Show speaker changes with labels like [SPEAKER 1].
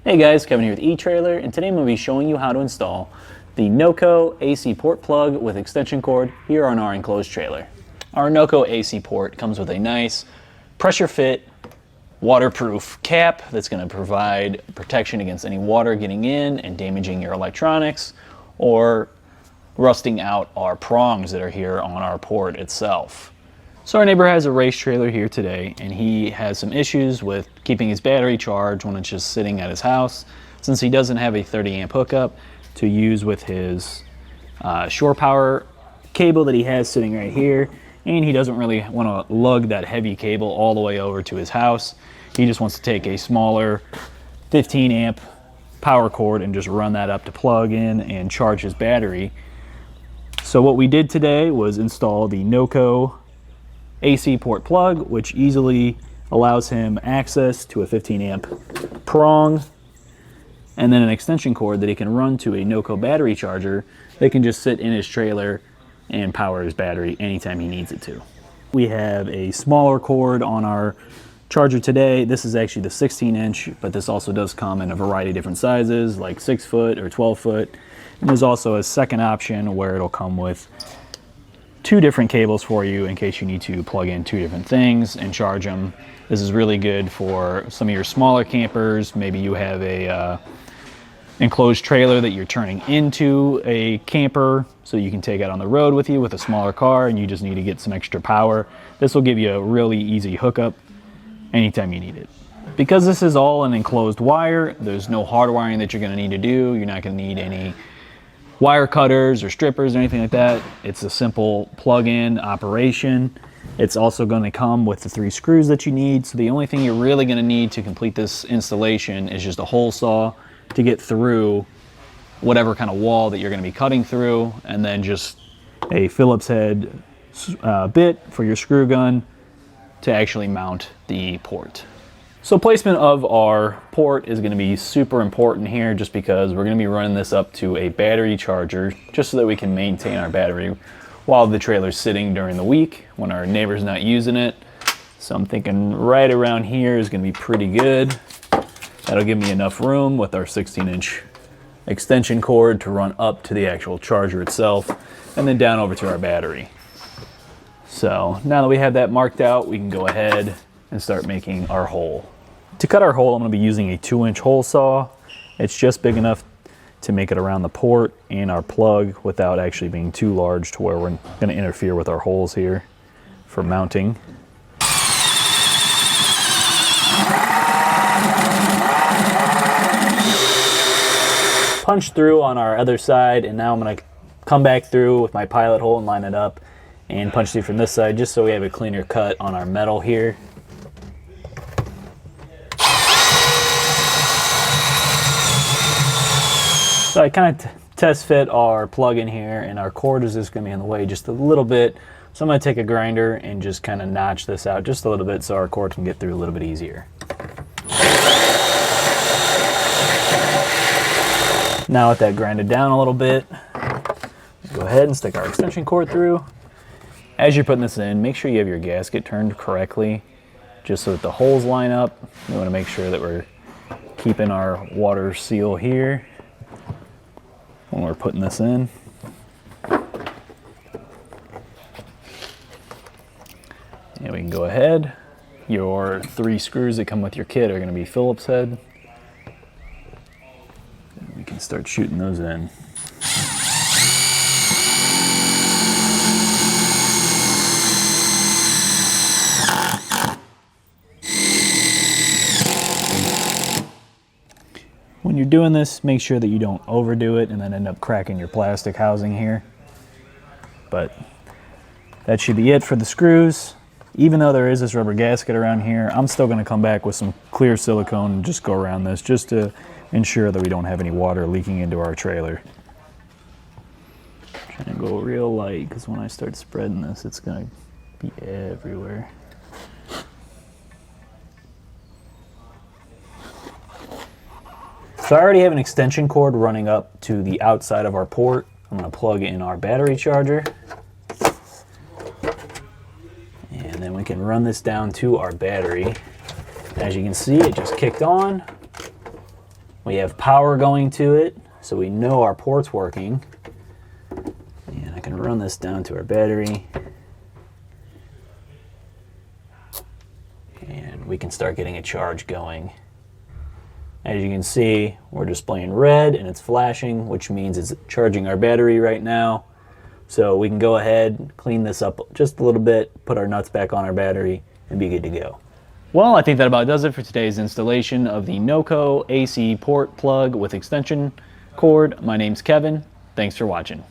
[SPEAKER 1] Hey guys, Kevin here with eTrailer, and today I'm going to be showing you how to install the NOCO AC Port Plug with extension cord here on our enclosed trailer. Our NOCO AC Port comes with a nice pressure fit, waterproof cap that's going to provide protection against any water getting in and damaging your electronics or rusting out our prongs that are here on our port itself. So our neighbor has a race trailer here today, and he has some issues with keeping his battery charged when it's just sitting at his house, since he doesn't have a 30 amp hookup to use with his shore power cable that he has sitting right here, and he doesn't really want to lug that heavy cable all the way over to his house. He just wants to take a smaller 15 amp power cord and just run that up to plug in and charge his battery. So what we did today was install the NOCO AC Port Plug, which easily allows him access to a 15 amp prong and then an extension cord that he can run to a NOCO Battery Charger that can just sit in his trailer and power his battery anytime he needs it to. We have a smaller cord on our charger today. This is actually the 16 inch, but this also does come in a variety of different sizes, like 6 foot or 12 foot. And there's also a second option where it'll come with 2 different cables for you in case you need to plug in 2 different things and charge them. This is really good for some of your smaller campers. Maybe you have a enclosed trailer that you're turning into a camper so you can take out on the road with you with a smaller car and you just need to get some extra power. This will give you a really easy hookup anytime you need it. Because this is all an enclosed wire, there's no hard wiring that you're going to need to do. You're not going to need any wire cutters or strippers or anything like that. It's a simple plug-in operation. It's also going to come with the 3 screws that you need. So the only thing you're really going to need to complete this installation is just a hole saw to get through whatever kind of wall that you're going to be cutting through, and then just a Phillips head bit for your screw gun to actually mount the port. So placement of our port is going to be super important here, just because we're going to be running this up to a battery charger just so that we can maintain our battery while the trailer's sitting during the week when our neighbor's not using it. So I'm thinking right around here is going to be pretty good. That'll give me enough room with our 16 inch extension cord to run up to the actual charger itself and then down over to our battery. So now that we have that marked out, we can go ahead and start making our hole. To cut our hole, I'm going to be using a 2-inch hole saw. It's just big enough to make it around the port and our plug without actually being too large to where we're going to interfere with our holes here for mounting. Punch through on our other side, and now I'm going to come back through with my pilot hole and line it up and punch through from this side just so we have a cleaner cut on our metal here. So I kind of test fit our plug in here, and our cord is just going to be in the way just a little bit. So I'm going to take a grinder and just kind of notch this out just a little bit so our cord can get through a little bit easier. Now with that grinded down a little bit, go ahead and stick our extension cord through. As you're putting this in, make sure you have your gasket turned correctly just so that the holes line up. We want to make sure that we're keeping our water seal here when we're putting this in. And we can go ahead. Your 3 screws that come with your kit are going to be Phillips head. And we can start shooting those in. When you're doing this, make sure that you don't overdo it and then end up cracking your plastic housing here. But that should be it for the screws. Even though there is this rubber gasket around here, I'm still going to come back with some clear silicone and just go around this just to ensure that we don't have any water leaking into our trailer. Trying to go real light because when I start spreading this, it's going to be everywhere. So I already have an extension cord running up to the outside of our port. I'm going to plug in our battery charger. And then we can run this down to our battery. As you can see, it just kicked on. We have power going to it, so we know our port's working. And I can run this down to our battery. And we can start getting a charge going. As you can see, we're displaying red and it's flashing, which means it's charging our battery right now. So we can go ahead, clean this up just a little bit, put our nuts back on our battery, and be good to go. Well, I think that about does it for today's installation of the NOCO AC Port Plug with extension cord. My name's Kevin. Thanks for watching.